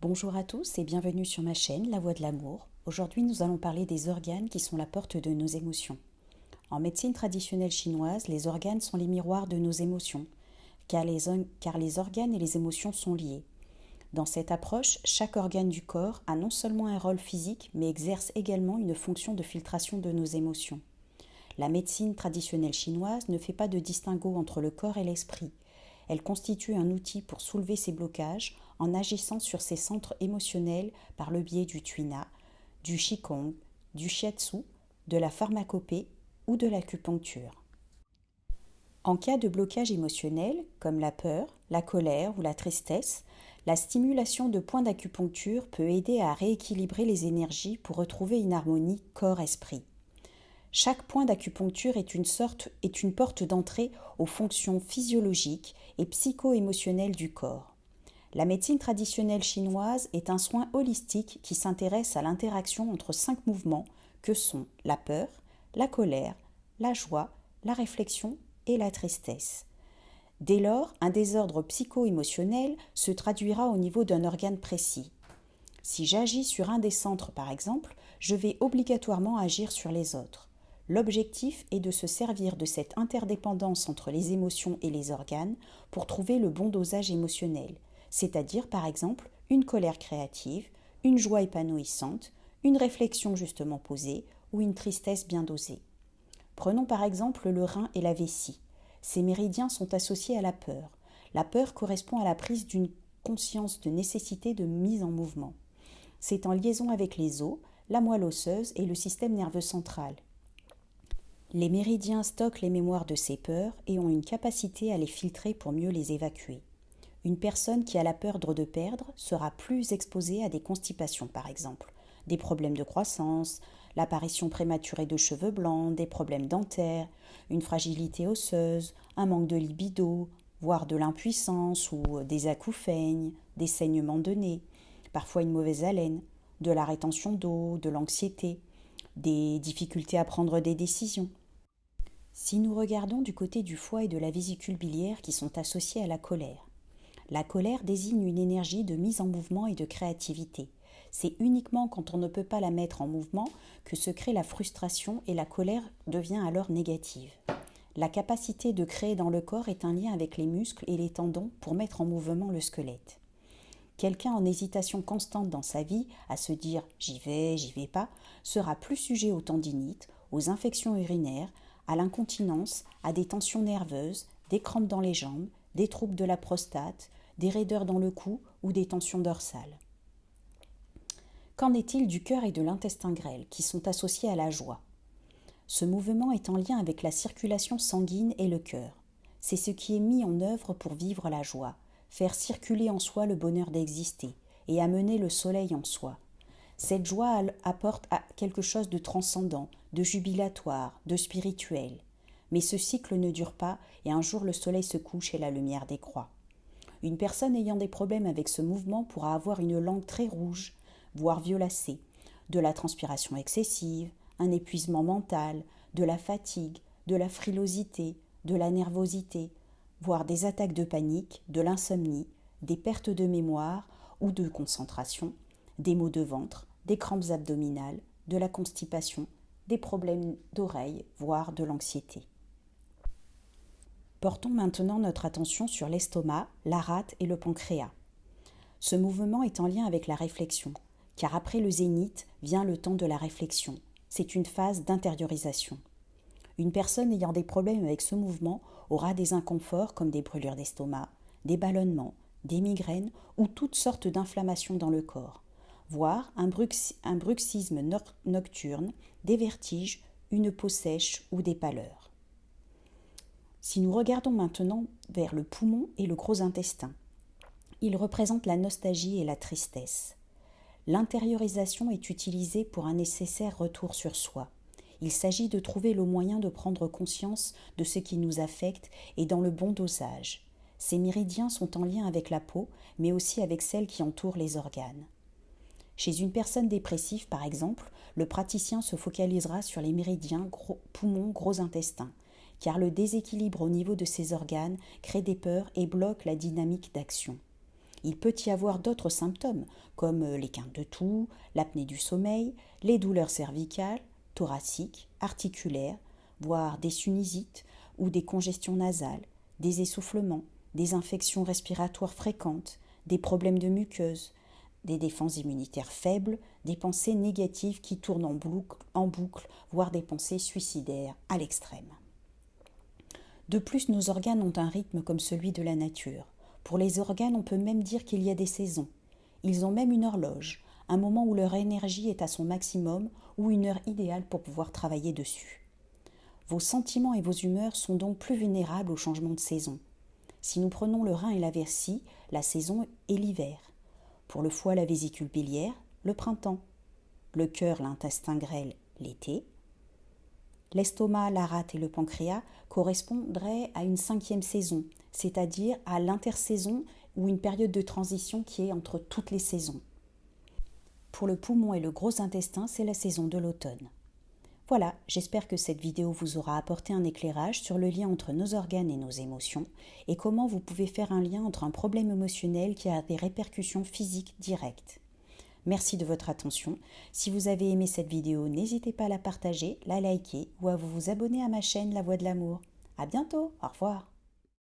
Bonjour à tous et bienvenue sur ma chaîne La Voix de l'amour. Aujourd'hui, nous allons parler des organes qui sont la porte de nos émotions. En médecine traditionnelle chinoise, les organes sont les miroirs de nos émotions, car les organes et les émotions sont liés. Dans cette approche, chaque organe du corps a non seulement un rôle physique, mais exerce également une fonction de filtration de nos émotions. La médecine traditionnelle chinoise ne fait pas de distinguo entre le corps et l'esprit. Elle constitue un outil pour soulever ces blocages en agissant sur ces centres émotionnels par le biais du tuina, du qigong, du shiatsu, de la pharmacopée ou de l'acupuncture. En cas de blocage émotionnel, comme la peur, la colère ou la tristesse, la stimulation de points d'acupuncture peut aider à rééquilibrer les énergies pour retrouver une harmonie corps-esprit. Chaque point d'acupuncture est une porte d'entrée aux fonctions physiologiques et psycho-émotionnelles du corps. La médecine traditionnelle chinoise est un soin holistique qui s'intéresse à l'interaction entre 5 mouvements que sont la peur, la colère, la joie, la réflexion et la tristesse. Dès lors, un désordre psycho-émotionnel se traduira au niveau d'un organe précis. Si j'agis sur un des centres par exemple, je vais obligatoirement agir sur les autres. L'objectif est de se servir de cette interdépendance entre les émotions et les organes pour trouver le bon dosage émotionnel, c'est-à-dire par exemple une colère créative, une joie épanouissante, une réflexion justement posée ou une tristesse bien dosée. Prenons par exemple le rein et la vessie. Ces méridiens sont associés à la peur. La peur correspond à la prise d'une conscience de nécessité de mise en mouvement. C'est en liaison avec les os, la moelle osseuse et le système nerveux central. Les méridiens stockent les mémoires de ces peurs et ont une capacité à les filtrer pour mieux les évacuer. Une personne qui a la peur de perdre sera plus exposée à des constipations par exemple, des problèmes de croissance, l'apparition prématurée de cheveux blancs, des problèmes dentaires, une fragilité osseuse, un manque de libido, voire de l'impuissance ou des acouphènes, des saignements de nez, parfois une mauvaise haleine, de la rétention d'eau, de l'anxiété, des difficultés à prendre des décisions. Si nous regardons du côté du foie et de la vésicule biliaire qui sont associés à la colère désigne une énergie de mise en mouvement et de créativité. C'est uniquement quand on ne peut pas la mettre en mouvement que se crée la frustration et la colère devient alors négative. La capacité de créer dans le corps est un lien avec les muscles et les tendons pour mettre en mouvement le squelette. Quelqu'un en hésitation constante dans sa vie, à se dire j'y vais pas, sera plus sujet aux tendinites, aux infections urinaires, à l'incontinence, à des tensions nerveuses, des crampes dans les jambes, des troubles de la prostate, des raideurs dans le cou ou des tensions dorsales. Qu'en est-il du cœur et de l'intestin grêle, qui sont associés à la joie? Ce mouvement est en lien avec la circulation sanguine et le cœur. C'est ce qui est mis en œuvre pour vivre la joie, faire circuler en soi le bonheur d'exister et amener le soleil en soi. Cette joie apporte quelque chose de transcendant, de jubilatoire, de spirituel. Mais ce cycle ne dure pas et un jour le soleil se couche et la lumière décroît. Une personne ayant des problèmes avec ce mouvement pourra avoir une langue très rouge, voire violacée, de la transpiration excessive, un épuisement mental, de la fatigue, de la frilosité, de la nervosité, voire des attaques de panique, de l'insomnie, des pertes de mémoire ou de concentration, des maux de ventre, des crampes abdominales, de la constipation, des problèmes d'oreille, voire de l'anxiété. Portons maintenant notre attention sur l'estomac, la rate et le pancréas. Ce mouvement est en lien avec la réflexion, car après le zénith vient le temps de la réflexion. C'est une phase d'intériorisation. Une personne ayant des problèmes avec ce mouvement aura des inconforts comme des brûlures d'estomac, des ballonnements, des migraines ou toutes sortes d'inflammations dans le corps, voire un bruxisme nocturne, des vertiges, une peau sèche ou des pâleurs. Si nous regardons maintenant vers le poumon et le gros intestin, ils représentent la nostalgie et la tristesse. L'intériorisation est utilisée pour un nécessaire retour sur soi. Il s'agit de trouver le moyen de prendre conscience de ce qui nous affecte et dans le bon dosage. Ces méridiens sont en lien avec la peau, mais aussi avec celles qui entourent les organes. Chez une personne dépressive, par exemple, le praticien se focalisera sur les méridiens poumon, gros intestin, car le déséquilibre au niveau de ces organes crée des peurs et bloque la dynamique d'action. Il peut y avoir d'autres symptômes, comme les quintes de toux, l'apnée du sommeil, les douleurs cervicales, thoraciques, articulaires, voire des sinusites ou des congestions nasales, des essoufflements, des infections respiratoires fréquentes, des problèmes de muqueuse, des défenses immunitaires faibles, des pensées négatives qui tournent en boucle, voire des pensées suicidaires à l'extrême. De plus, nos organes ont un rythme comme celui de la nature. Pour les organes, on peut même dire qu'il y a des saisons. Ils ont même une horloge, un moment où leur énergie est à son maximum ou une heure idéale pour pouvoir travailler dessus. Vos sentiments et vos humeurs sont donc plus vulnérables aux changements de saison. Si nous prenons le rein et la vessie, la saison est l'hiver. Pour le foie, la vésicule biliaire, le printemps. Le cœur, l'intestin grêle, l'été. L'estomac, la rate et le pancréas correspondraient à une 5e saison, c'est-à-dire à l'intersaison ou une période de transition qui est entre toutes les saisons. Pour le poumon et le gros intestin, c'est la saison de l'automne. Voilà, j'espère que cette vidéo vous aura apporté un éclairage sur le lien entre nos organes et nos émotions et comment vous pouvez faire un lien entre un problème émotionnel qui a des répercussions physiques directes. Merci de votre attention. Si vous avez aimé cette vidéo, n'hésitez pas à la partager, la liker ou à vous abonner à ma chaîne La Voix de l'amour. À bientôt, au revoir.